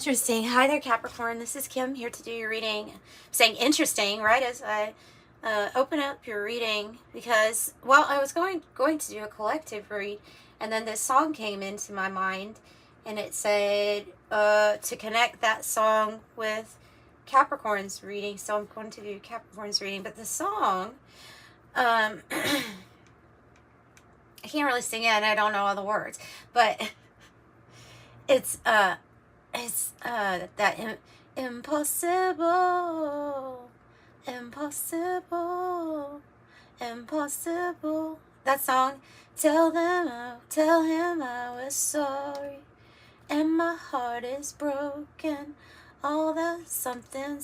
Interesting. Hi there, Capricorn. This is Kim here to do your reading. I'm saying interesting, right, as I open up your reading because, well, I was going to do a collective read, and then this song came into my mind, and it said to connect that song with Capricorn's reading, so I'm going to do Capricorn's reading. But the song, I can't really sing it, and I don't know all the words, but it's that impossible, impossible, impossible. That song. Tell him I was sorry, and my heart is broken. All that something,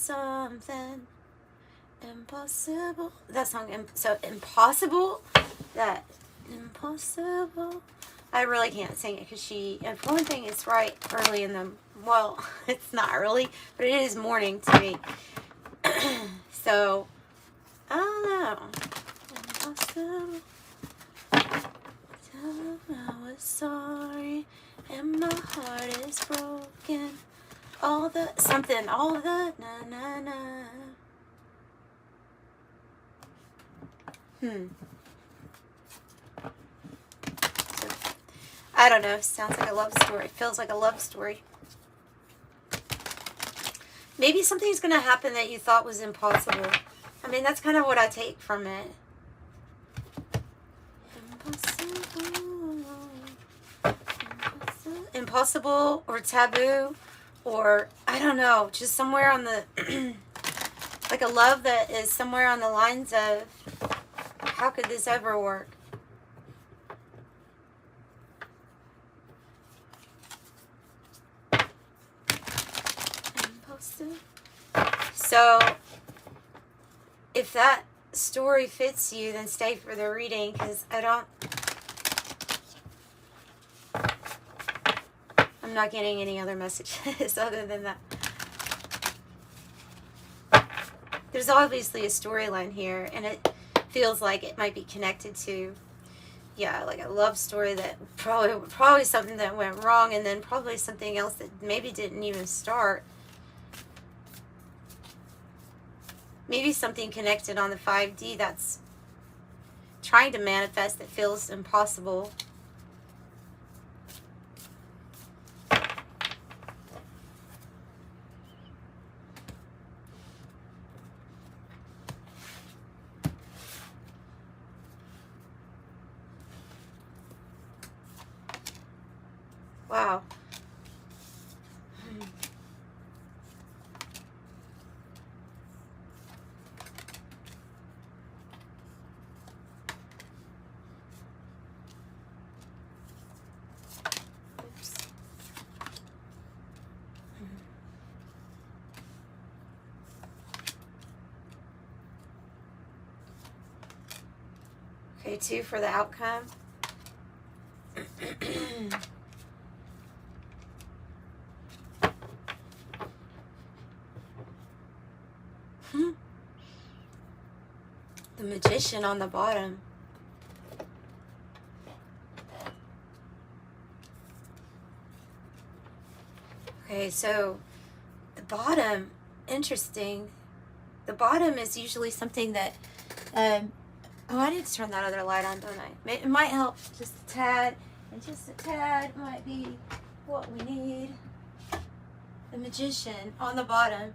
impossible. That song, so impossible. That impossible. I really can't sing it because for one thing, it's right early in the, well, it's not early, but it is morning to me. So, I don't know. Impossible. Tell him I was sorry, and my heart is broken. All the, something, all the, na. I don't know. Sounds like a love story. Feels like a love story. Maybe something's going to happen that you thought was impossible. I mean, that's kind of what I take from it. Impossible or taboo, or I don't know, just somewhere on the, like a love that is somewhere on the lines of, how could this ever work? So, if that story fits you, then stay for the reading, because I'm not getting any other messages other than that. There's obviously a storyline here, and it feels like it might be connected to, yeah, like a love story that probably something that went wrong, and then probably something else that maybe didn't even start. Maybe something connected on the 5D that's trying to manifest that feels impossible. Wow. Okay, 2 for the outcome. The Magician on the bottom. Okay, so the bottom, interesting. The bottom is usually something that, oh, I need to turn that other light on, don't I? It might help just a tad, and just a tad might be what we need. The Magician on the bottom.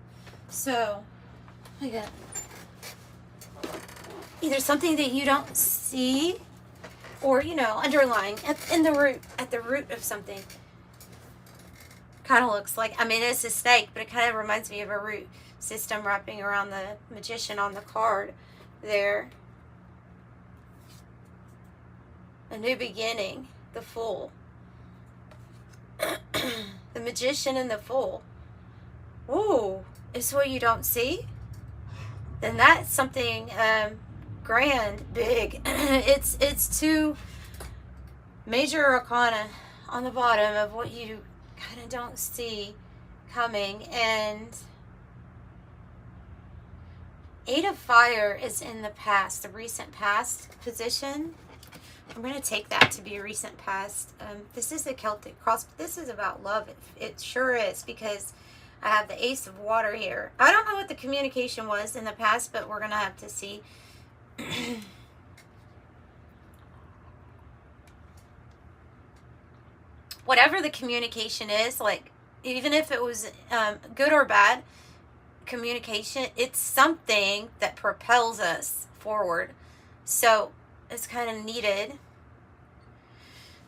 So, I got either something that you don't see, or, you know, underlying at the root of something. Kind of looks like, I mean, it's a snake, but it kind of reminds me of a root system wrapping around the Magician on the card there. A new beginning, the Fool. The Magician and the Fool. Ooh, is what you don't see? Then that's something grand, big. It's 2 major arcana on the bottom of what you kind of don't see coming. And 8 of Fire is in the past, the recent past position, I'm going to take that to be a recent past. This is the Celtic Cross, but this is about love. It sure is, because I have the Ace of Water here. I don't know what the communication was in the past, but we're going to have to see. Whatever the communication is, like, even if it was good or bad communication, it's something that propels us forward. So it's kind of needed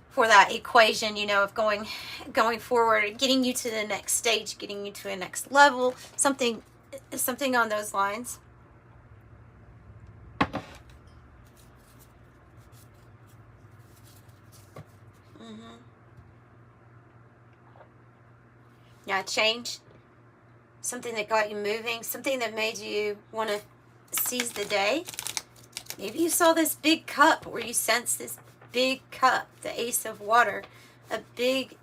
for that equation, you know, of going forward, getting you to the next stage, getting you to a next level, something on those lines. Yeah, change. Something that got you moving, something that made you want to seize the day. Maybe you saw this big cup, or you sensed this big cup, the Ace of Water, a big,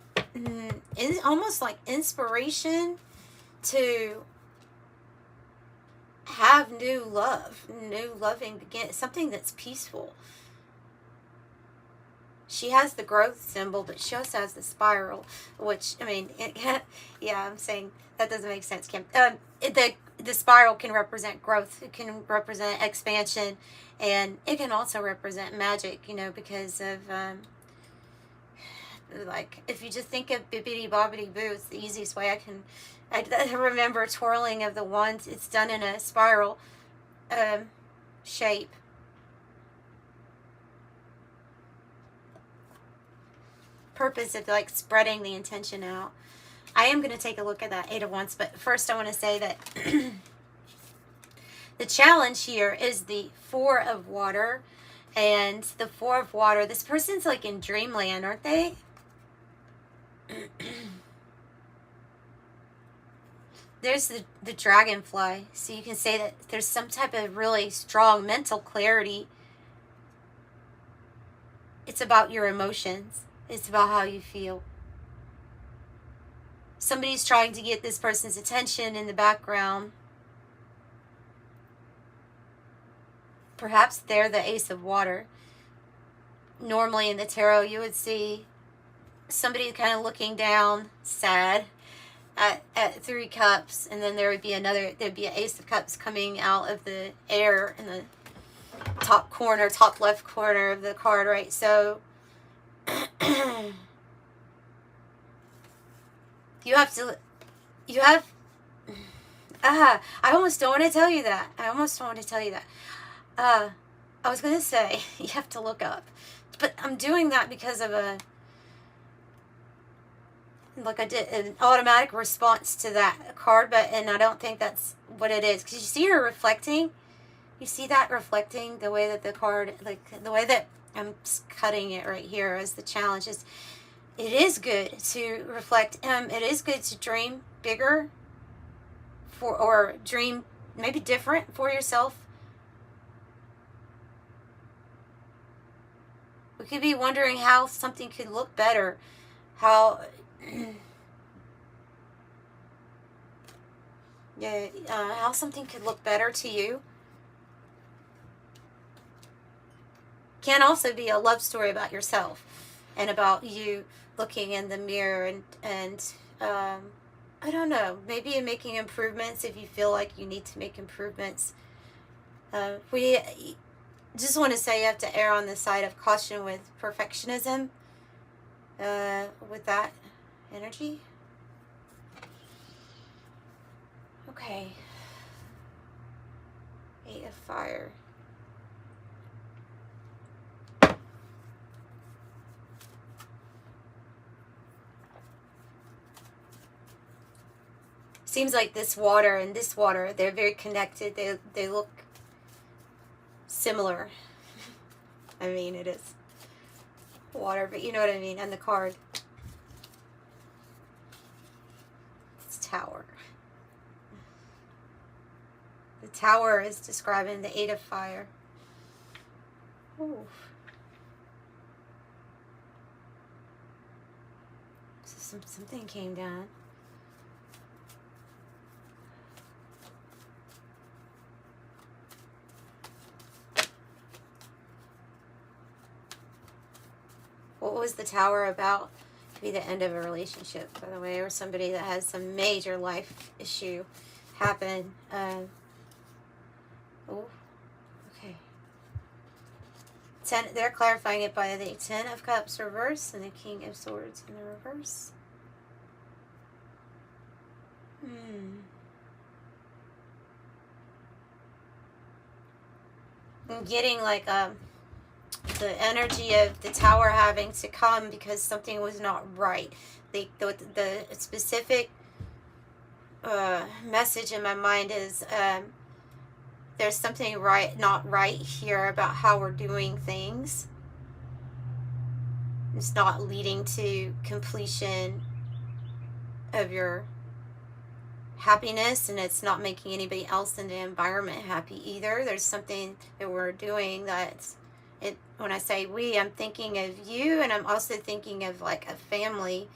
almost like inspiration to have new love, new loving begin, something that's peaceful. She has the growth symbol, but she also has the spiral, which, I mean, yeah, I'm saying that doesn't make sense, Kim. The spiral can represent growth. It can represent expansion, and it can also represent magic, you know, because of, like, if you just think of Bibbidi Bobbidi Boo, it's the easiest way I remember twirling of the wands. It's done in a spiral shape. Purpose of, like, spreading the intention out. I am going to take a look at that Eight of Wands, but first I want to say that the challenge here is the Four of Water, and the Four of Water, this person's like in dreamland, aren't they? There's the dragonfly, so you can say that there's some type of really strong mental clarity. It's about your emotions. It's about how you feel. Somebody's trying to get this person's attention in the background. Perhaps they're the Ace of Water. Normally in the tarot, you would see somebody kind of looking down, sad, at Three Cups, and then there'd be an Ace of Cups coming out of the air in the top left corner of the card, right? So I almost don't want to tell you that. I was going to say, you have to look up. But I'm doing that because of an automatic response to that card, and I don't think that's what it is. Because you see her reflecting. You see that reflecting the way that the card, like the way that I'm cutting it right here as the challenge is. It is good to reflect. It is good to dream bigger or dream maybe different for yourself. We could be wondering how something could look better. How how something could look better to you. Can also be a love story about yourself and about you looking in the mirror and I don't know, maybe in making improvements if you feel like you need to make improvements. We just want to say you have to err on the side of caution with perfectionism with that energy. Okay. Eight of Fire. Seems like this water and this water, they're very connected. They look similar. I mean, it is water, but you know what I mean. And the card. It's Tower. The Tower is describing the Eight of Fire. Ooh. So something came down. What was the Tower about? Could be the end of a relationship, by the way, or somebody that has some major life issue happen. Oh, okay. They're clarifying it by the Ten of Cups reverse and the King of Swords in the reverse. I'm getting like the energy of the Tower having to come because something was not right. The specific message in my mind is there's something not right here about how we're doing things. It's not leading to completion of your happiness, and it's not making anybody else in the environment happy either. There's something that we're doing that's it. When I say we, I'm thinking of you, and I'm also thinking of like a family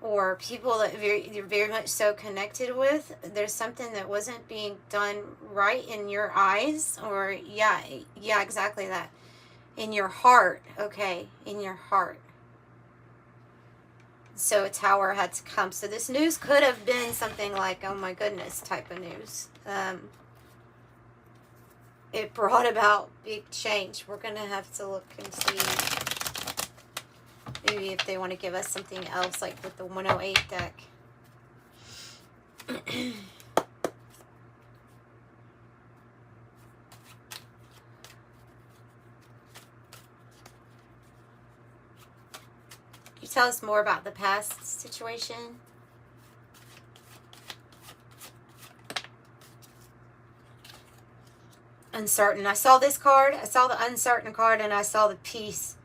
or people that you're very much so connected with. There's something that wasn't being done right in your eyes, or yeah, exactly that. In your heart, okay, in your heart. So a Tower had to come. So this news could have been something like, oh my goodness, type of news. It brought about big change. We're going to have to look and see maybe if they want to give us something else, like with the 108 deck. Can you tell us more about the past situation? Uncertain. I saw this card. I saw the uncertain card, and I saw the peace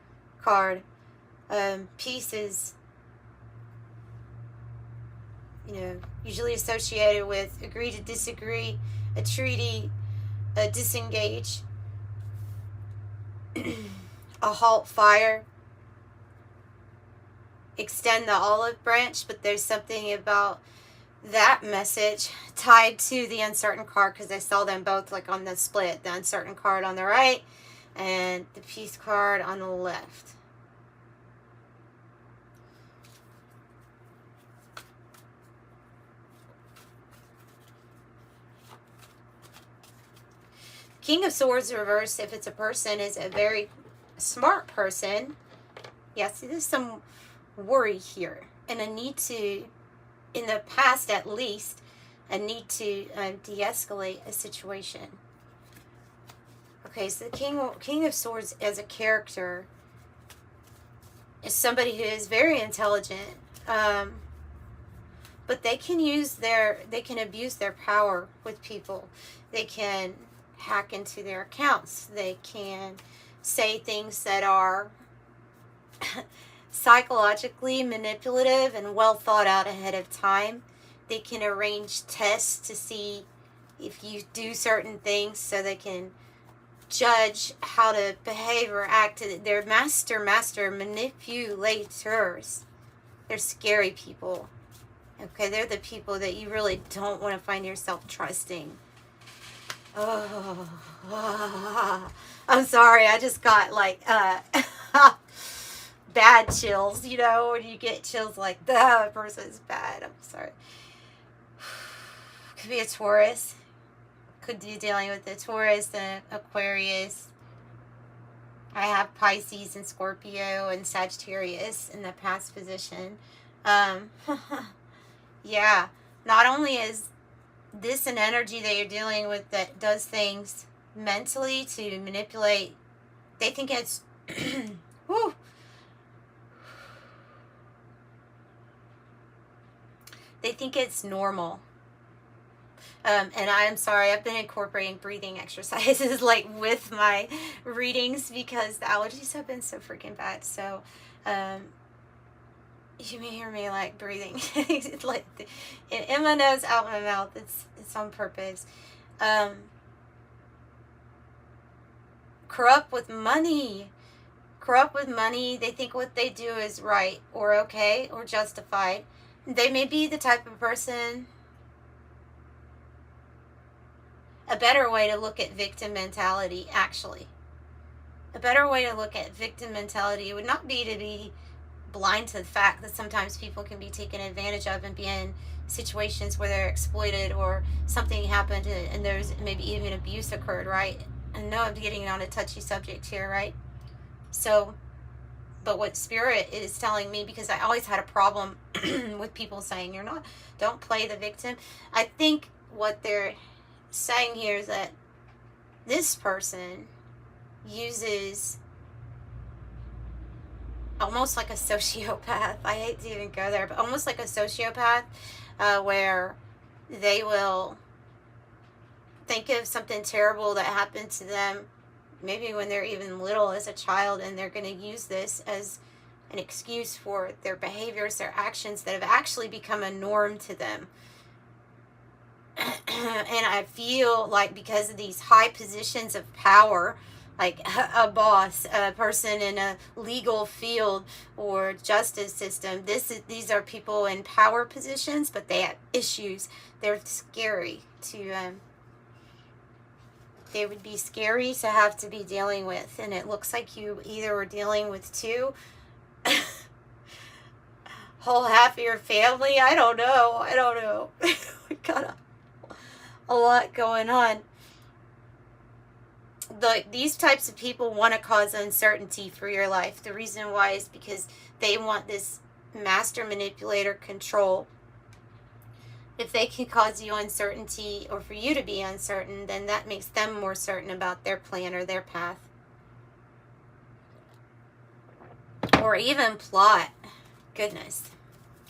card. Peace is, usually associated with agree to disagree, a treaty, a disengage, a halt fire, extend the olive branch. But there's something about that message tied to the uncertain card, because I saw them both like on the split, the uncertain card on the right and the peace card on the left. King of Swords reversed, if it's a person, is a very smart person. Yeah, see, there's some worry here, and a need to, in the past at least, a need to de-escalate a situation. Okay, so the King of Swords as a character is somebody who is very intelligent, but they can abuse their power with people. They can hack into their accounts. They can say things that are psychologically manipulative and well thought out ahead of time. They can arrange tests to see if you do certain things so they can judge how to behave or act. They're master manipulators. They're scary people. Okay, they're the people that you really don't want to find yourself trusting. Oh, I'm sorry. I just got like bad chills, when you get chills like that person's bad. I'm sorry. Could be a Taurus. Could be dealing with a Taurus and Aquarius. I have Pisces and Scorpio and Sagittarius in the past position. Yeah. Not only is this an energy that you're dealing with that does things mentally to manipulate, they think it's whew, they think it's normal. And I'm sorry, I've been incorporating breathing exercises like with my readings because the allergies have been so freaking bad. So you may hear me like breathing. It's like in my nose, out my mouth. It's on purpose. Corrupt with money. They think what they do is right or okay or justified. They may be the type of person. A better way to look at victim mentality, actually. a better way to look at victim mentality would not be to be blind to the fact that sometimes people can be taken advantage of and be in situations where they're exploited or something happened and there's maybe even abuse occurred, right? And no, I'm getting on a touchy subject here, right? So, but what Spirit is telling me, because I always had a problem with people saying don't play the victim. I think what they're saying here is that this person uses almost like a sociopath. I hate to even go there, but almost like a sociopath, where they will think of something terrible that happened to them, maybe when they're even little as a child, and they're going to use this as an excuse for their behaviors, their actions that have actually become a norm to them. And I feel like because of these high positions of power, like a boss, a person in a legal field or justice system, these are people in power positions, but they have issues. They're scary to they would be scary to have to be dealing with. And it looks like you either were dealing with two whole half of your family. I don't know. We got a lot going on. These types of people want to cause uncertainty for your life. The reason why is because they want this master manipulator control. If they can cause you uncertainty, or for you to be uncertain, then that makes them more certain about their plan or their path. Or even plot. Goodness.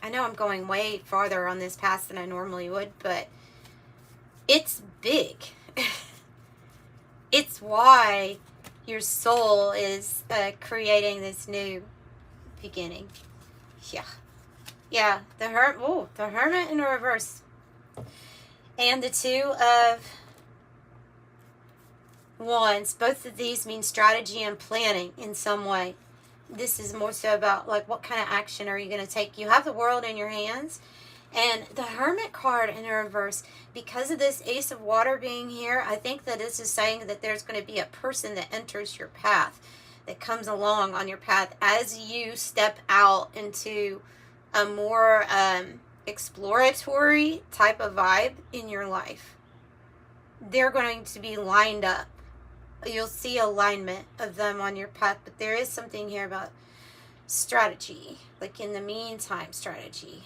I know I'm going way farther on this path than I normally would, but it's big. It's why your soul is creating this new beginning. Yeah, the Hermit in reverse. And the Two of Wands. Both of these mean strategy and planning in some way. This is more so about, like, what kind of action are you going to take? You have the world in your hands. And the Hermit card in reverse, because of this Ace of Water being here, I think that this is saying that there's going to be a person that enters your path, that comes along on your path as you step out into a more exploratory type of vibe in your life. They're going to be lined up. You'll see alignment of them on your path, but there is something here about strategy, like in the meantime strategy.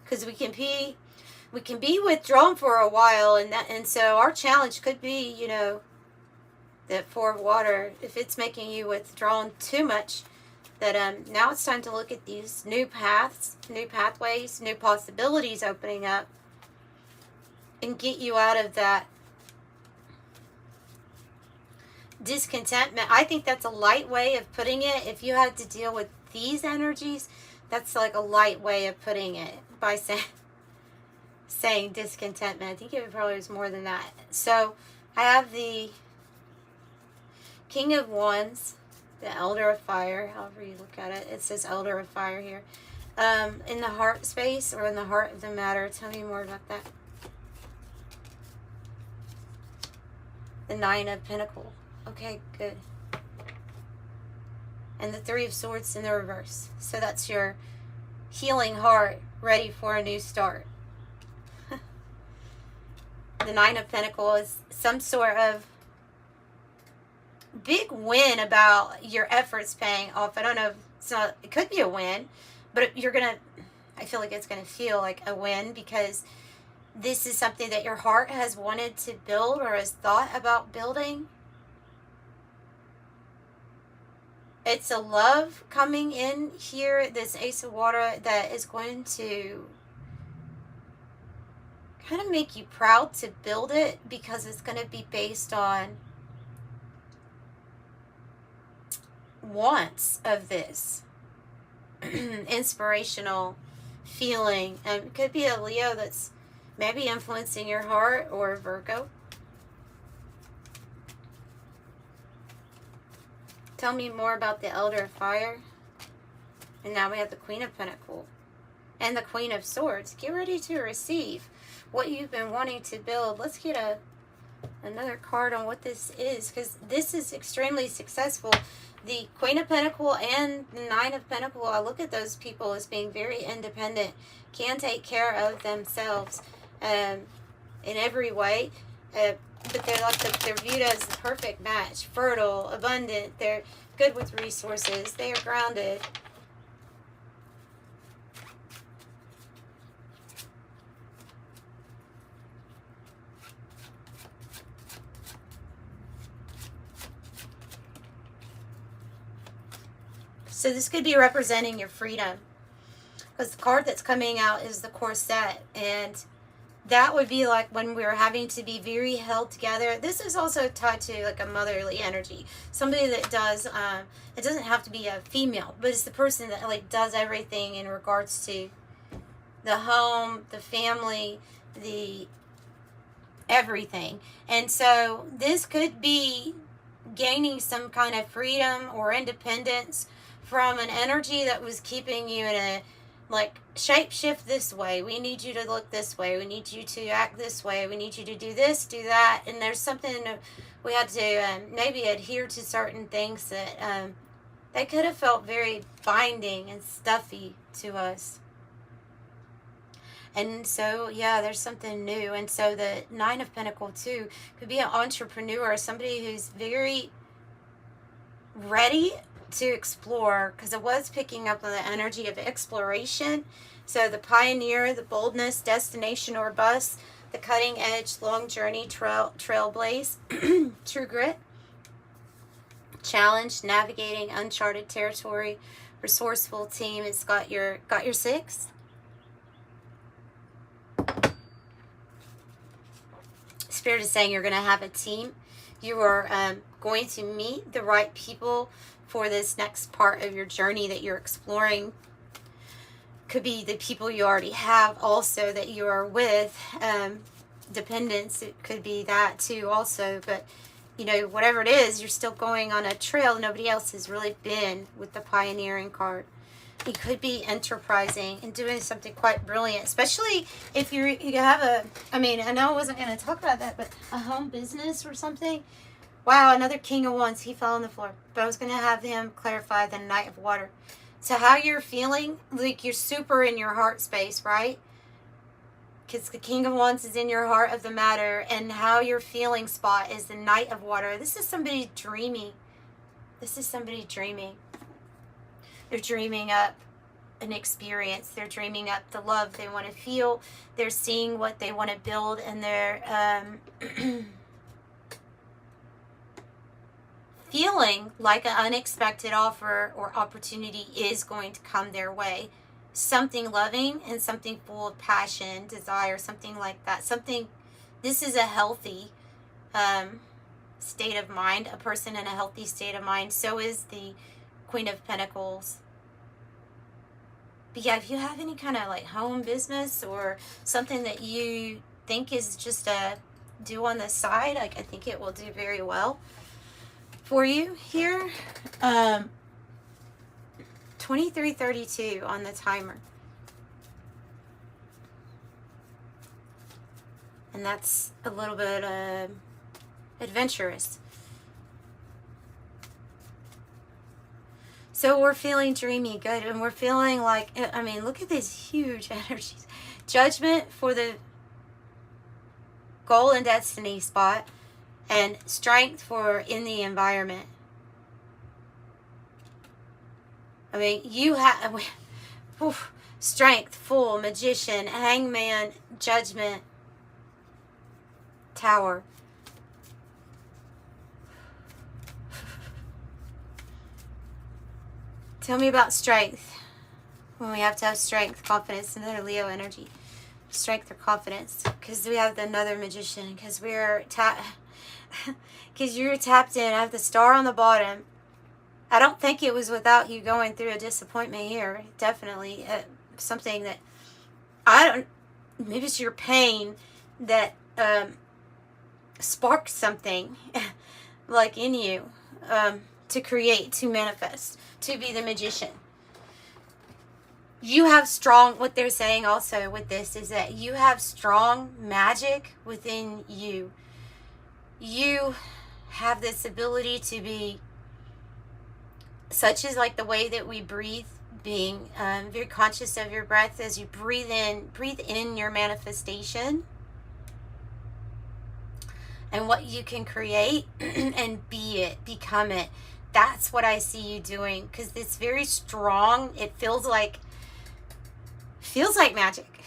Because we can be withdrawn for a while, and so our challenge could be, that Four of Water, if it's making you withdrawn too much, that now it's time to look at these new paths, new pathways, new possibilities opening up, and get you out of that discontentment. I think that's a light way of putting it. If you had to deal with these energies, that's like a light way of putting it, by saying discontentment. I think it probably was more than that. So I have the King of Wands, the Elder of Fire, however you look at it. It says Elder of Fire here. In the heart space, or in the heart of the matter. Tell me more about that. The Nine of Pentacles. Okay, good. And the Three of Swords in the reverse. So that's your healing heart, ready for a new start. The Nine of Pentacles is some sort of big win about your efforts paying off. I don't know if it could be a win, but I feel like it's going to feel like a win, because this is something that your heart has wanted to build or has thought about building. It's a love coming in here, this Ace of Water, that is going to kind of make you proud to build it, because it's going to be based on wants of this inspirational feeling. And it could be a Leo that's maybe influencing your heart, or Virgo. Tell me more about the Elder of Fire. And now we have the Queen of Pentacles. and the Queen of Swords. Get ready to receive what you've been wanting to build. Let's get another card on what this is, because this is extremely successful. The Queen of Pentacles and the Nine of Pentacles, I look at those people as being very independent, can take care of themselves in every way. But they're like they're viewed as the perfect match, fertile, abundant. They're good with resources. They are grounded. So this could be representing your freedom, because the card that's coming out is the corset, and that would be like when we're having to be very held together. This is also tied to like a motherly energy, somebody that does it doesn't have to be a female, but it's the person that like does everything in regards to the home, the family, the everything. And so this could be gaining some kind of freedom or independence from an energy that was keeping you in a like shape shift this way. We need you to look this way. We need you to act this way. We need you to do this, do that. And there's something we had to maybe adhere to certain things that they could have felt very binding and stuffy to us. And so, yeah, there's something new. And so the Nine of Pentacles too could be an entrepreneur, somebody who's very ready to explore, because it was picking up on the energy of exploration. So the pioneer, the boldness, destination or bust, the cutting edge, long journey, trailblaze, true grit, challenge, navigating uncharted territory, resourceful team. It's got your 6. Spirit is saying you're going to have a team. You are going to meet the right people for this next part of your journey that you're exploring. Could be the people you already have also that you are with. Dependence, it could be that too also. But, you know, whatever it is, you're still going on a trail nobody else has really been with the pioneering card. You could be enterprising and doing something quite brilliant, especially if you have a, I mean, I know I wasn't going to talk about that, but a home business or something. Wow, another King of Wands. He fell on the floor. But I was going to have him clarify the Knight of Water. So how you're feeling, like you're super in your heart space, right? Because the King of Wands is in your heart of the matter. And how you're feeling spot is the Knight of Water. This is somebody dreaming. This is somebody dreaming. They're dreaming up an experience. They're dreaming up the love they want to feel. They're seeing what they want to build. And they're feeling like an unexpected offer or opportunity is going to come their way. Something loving and something full of passion, desire, something like that. This is a healthy state of mind, a person in a healthy state of mind. So is the Queen of Pentacles. But yeah, if you have any kind of like home business or something that you think is just a do on the side, like I think it will do very well for you here. 23:32 on the timer. And that's a little bit adventurous. So we're feeling dreamy, good, and we're feeling like, I mean, look at these huge energies. Judgment for the goal and destiny spot, and strength for in the environment. I mean, you have strength, Fool, Magician, Hangman, Judgment, Tower. Tell me about strength. When we have to have strength, confidence, another Leo energy. Strength or confidence. Because we have another Magician. Because we're because you're tapped in. I have the Star on the bottom. I don't think it was without you going through a disappointment here. Definitely something that maybe it's your pain that sparked something like in you to create, to manifest, to be the Magician. you have strong, what they're saying also with this is that you have strong magic within you. You have this ability to be, such as like the way that we breathe, being very conscious of your breath as you breathe in your manifestation and what you can create and be it, become it. That's what I see you doing, because it's very strong. It feels like magic.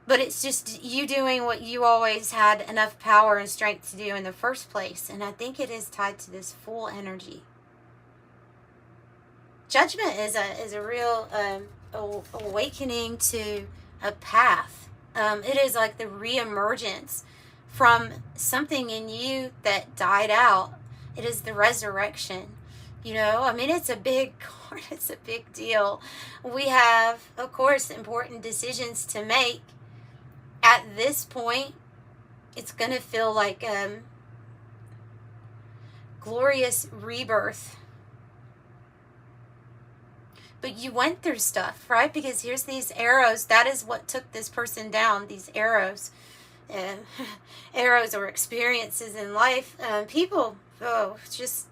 But it's just you doing what you always had enough power and strength to do in the first place. And I think it is tied to this full energy. Judgment is a real awakening to a path. It is like the re-emergence from something in you that died out. It is the resurrection. You know, I mean, it's a big card. It's a big deal. We have, of course, important decisions to make. At this point, it's going to feel like glorious rebirth. But you went through stuff, right? Because here's these arrows. That is what took this person down, these arrows. Arrows or experiences in life. People, just...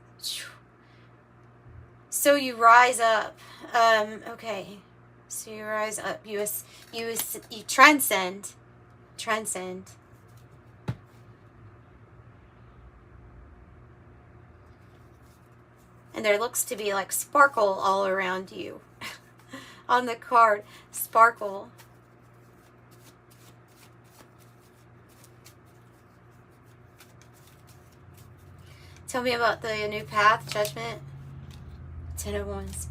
So you rise up. Okay. So you rise up. You transcend. Transcend. And there looks to be like sparkle all around you. On the card, sparkle. Tell me about the new path, judgment. 10 of Wands.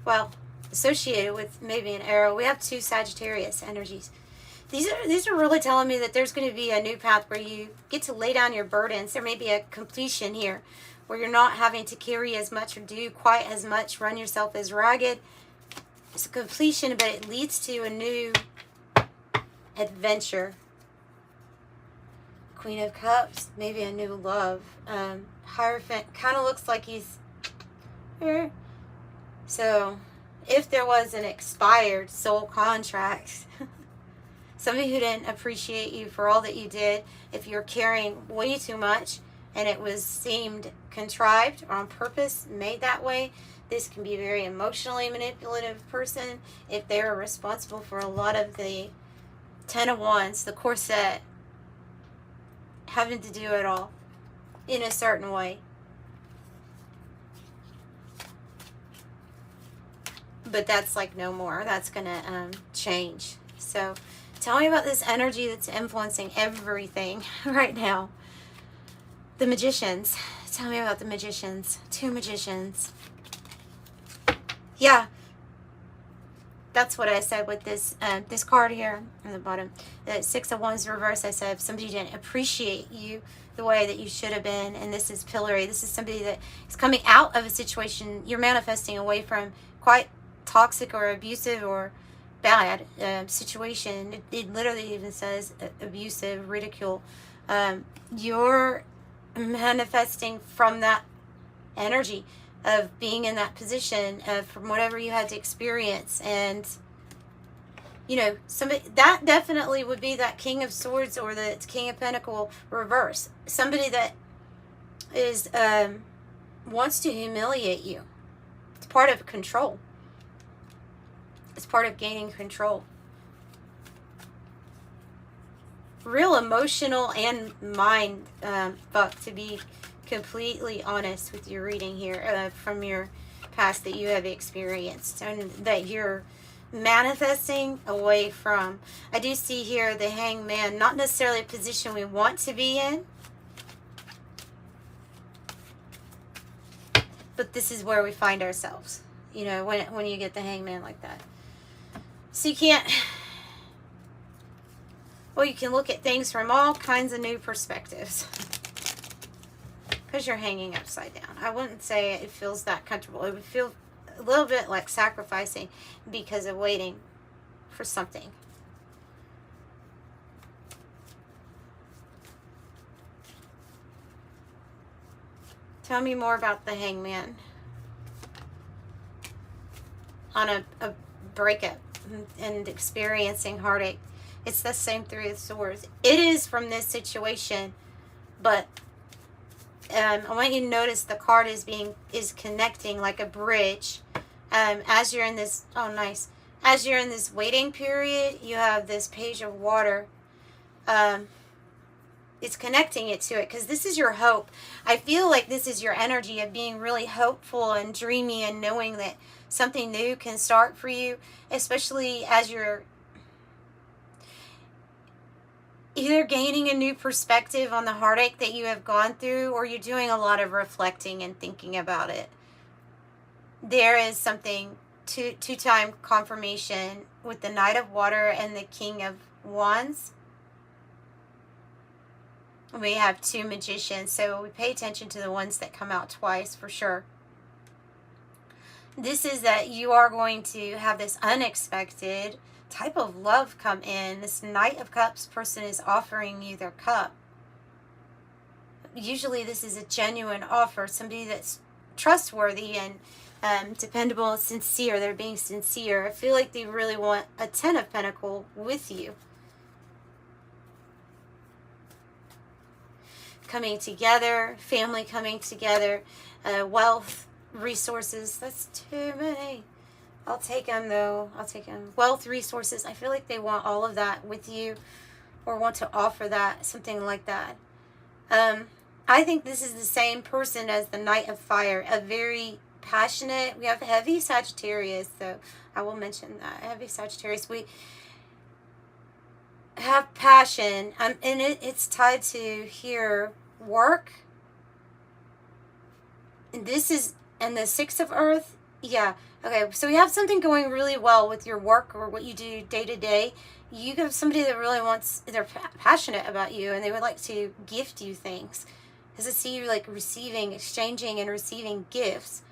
Well, associated with maybe an arrow, we have 2 Sagittarius energies. These are really telling me that there's going to be a new path where you get to lay down your burdens. There may be a completion here where you're not having to carry as much or do quite as much, run yourself as ragged. It's a completion, but it leads to a new adventure. Queen of Cups, maybe a new love. Hierophant kind of looks like he's here. So, if there was an expired soul contract, somebody who didn't appreciate you for all that you did, if you're carrying way too much and it was seemed contrived or on purpose, made that way, this can be a very emotionally manipulative person. If they're responsible for a lot of the 10 of Wands, the corset, having to do it all in a certain way. But that's like no more. That's going to change. So tell me about this energy that's influencing everything right now. The Magicians. Tell me about the Magicians. 2 Magicians. Yeah. That's what I said with this this card here on the bottom. The 6 of Wands reverse, I said if somebody didn't appreciate you the way that you should have been, and this is Pillory. This is somebody that is coming out of a situation you're manifesting away from, quite toxic or abusive or bad situation. It literally even says abusive, ridicule. You're manifesting from that energy of being in that position, from whatever you had to experience. And you know, somebody that definitely would be that King of Swords or the King of Pentacle reverse. Somebody that is wants to humiliate you. It's part of control. It's part of gaining control. Real emotional and mind fuck, to be completely honest with your reading here, from your past that you have experienced and that you're manifesting away from. I do see here the Hangman, not necessarily a position we want to be in, but this is where we find ourselves, you know, when you get the Hangman like that. So you can't, well, you can look at things from all kinds of new perspectives. Because you're hanging upside down. I wouldn't say it feels that comfortable. It would feel a little bit like sacrificing because of waiting for something. Tell me more about the Hangman. on a breakup and experiencing heartache. It's the same Three of Swords. It is from this situation, but I want you to notice the card is connecting like a bridge. As you're in this, oh nice, as you're in this waiting period, you have this Page of Water. It's connecting it to it because this is your hope. I feel like this is your energy of being really hopeful and dreamy and knowing that something new can start for you, especially as you're either gaining a new perspective on the heartache that you have gone through, or you're doing a lot of reflecting and thinking about it. There is something, two-time confirmation with the Knight of Water and the King of Wands. We have two magicians, so we pay attention to the ones that come out twice for sure. This is that you are going to have this unexpected type of love come in. This Knight of Cups person is offering you their cup. Usually this is a genuine offer, somebody that's trustworthy and dependable, sincere. They're being sincere. I feel like they really want a Ten of Pentacles with you. Coming together, family coming together, wealth, resources. That's too many. I'll take them though. I'll take them. Wealth, resources. I feel like they want all of that with you, or want to offer that, something like that. I think this is the same person as the Knight of Fire, a very passionate. We have heavy Sagittarius, so I will mention that. Heavy Sagittarius. We have passion, and it's tied to here work. And this is, and the Six of Earth. Yeah. Okay, so we have something going really well with your work or what you do day to day. You have somebody that really wants, they're passionate about you, and they would like to gift you things. Because I see you like receiving, exchanging and receiving gifts.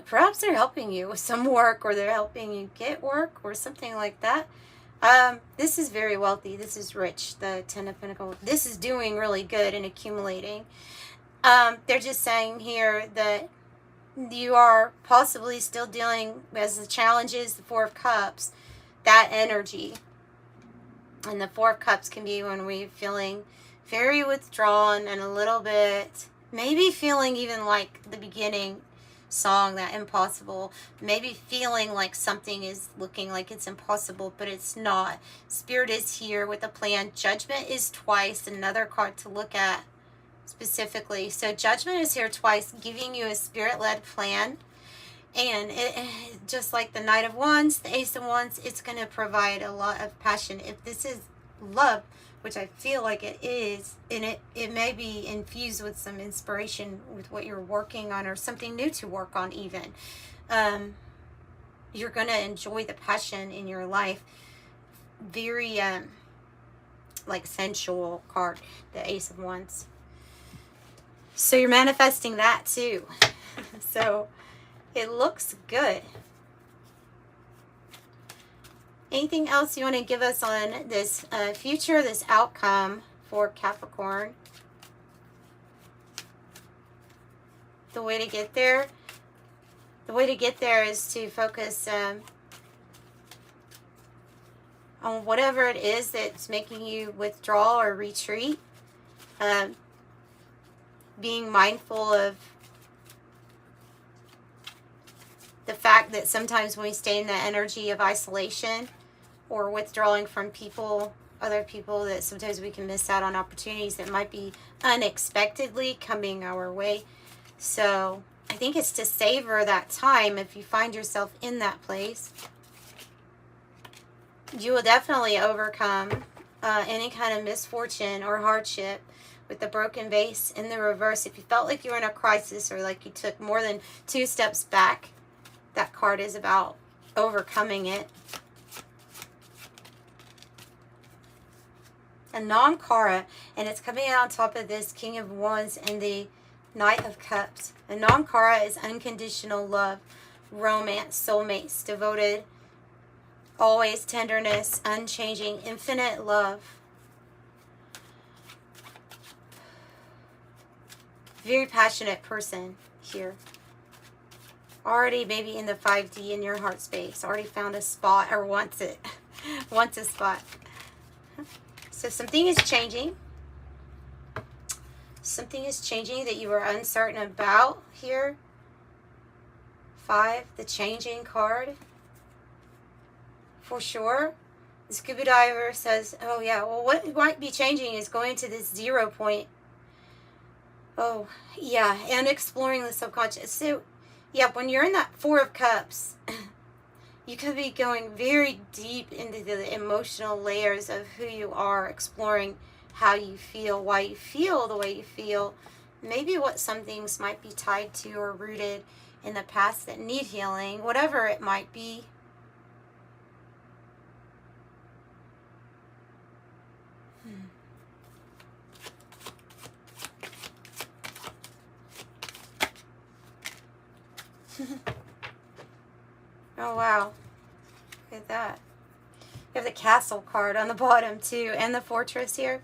Perhaps they're helping you with some work, or they're helping you get work, or something like that. This is very wealthy. This is rich, the Ten of Pentacles. This is doing really good and accumulating. They're just saying here that you are possibly still dealing as the challenges, the Four of Cups, that energy. And the Four of Cups can be when we're feeling very withdrawn and a little bit, maybe feeling even like the beginning song, that impossible, maybe feeling like something is looking like it's impossible, but it's not. Spirit is here with a plan. Judgment is twice, another card to look at specifically. So Judgment is here twice, giving you a spirit-led plan. And it, just like the Knight of Wands, the Ace of Wands, it's going to provide a lot of passion. If this is love, which I feel like it is, and it may be infused with some inspiration with what you're working on, or something new to work on even. You're going to enjoy the passion in your life. Very, like sensual card, the Ace of Wands. So you're manifesting that too. So it looks good. Anything else you want to give us on this future, this outcome for Capricorn? The way to get there? The way to get there is to focus on whatever it is that's making you withdraw or retreat. Being mindful of the fact that sometimes when we stay in the energy of isolation or withdrawing from people, other people, that sometimes we can miss out on opportunities that might be unexpectedly coming our way. So I think it's to savor that time. If you find yourself in that place, you will definitely overcome any kind of misfortune or hardship. With the broken vase in the reverse, if you felt like you were in a crisis, or like you took more than 2 steps back, that card is about overcoming it. A non-kara, and it's coming out on top of this King of Wands and the Knight of Cups. A non-kara is unconditional love, romance, soulmates, devoted, always tenderness, unchanging, infinite love. Very passionate person here. already maybe in the 5D in your heart space, already found a spot or wants it, wants a spot. So something is changing. Something is changing that you were uncertain about here. 5, the changing card. For sure. The scuba diver says, oh yeah, well what might be changing is going to this 0 point. Oh, yeah, and exploring the subconscious. So, yeah, when you're in that 4 of Cups, you could be going very deep into the emotional layers of who you are, exploring how you feel, why you feel the way you feel, maybe what some things might be tied to or rooted in the past that need healing, whatever it might be. Oh, wow. Look at that. You have the Castle card on the bottom, too, and the Fortress here.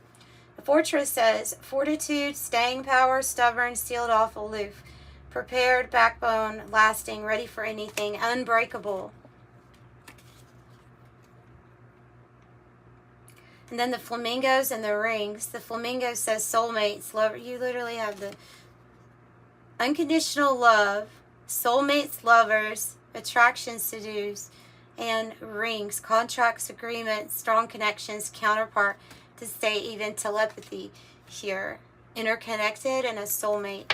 The Fortress says, fortitude, staying power, stubborn, sealed off, aloof, prepared, backbone, lasting, ready for anything, unbreakable. And then the flamingos and the rings. The flamingo says soulmates, lover. You literally have the unconditional love, soulmates, lovers, attraction, seduce, and rings, contracts, agreements, strong connections, counterpart, to stay even, telepathy here, interconnected, and a soulmate.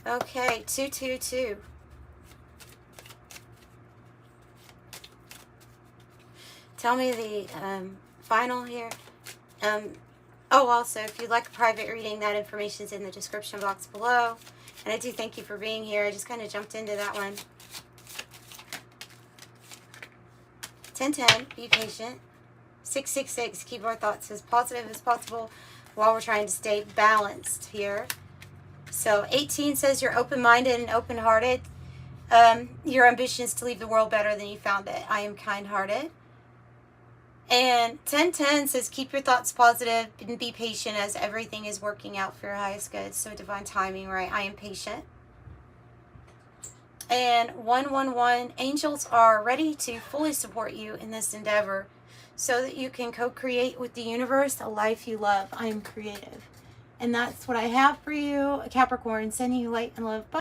Okay, 222. Tell me the final here. Oh, also, if you'd like a private reading, that information is in the description box below. And I do thank you for being here. I just kind of jumped into that one. 1010, be patient. 666, keep our thoughts as positive as possible while we're trying to stay balanced here. So 18 says you're open-minded and open-hearted. Your ambition is to leave the world better than you found it. I am kind-hearted. And 1010 says keep your thoughts positive and be patient as everything is working out for your highest good. So divine timing, right? I am patient. And 111, angels are ready to fully support you in this endeavor so that you can co-create with the universe a life you love. I am creative. And that's what I have for you, Capricorn, sending you light and love. Bye.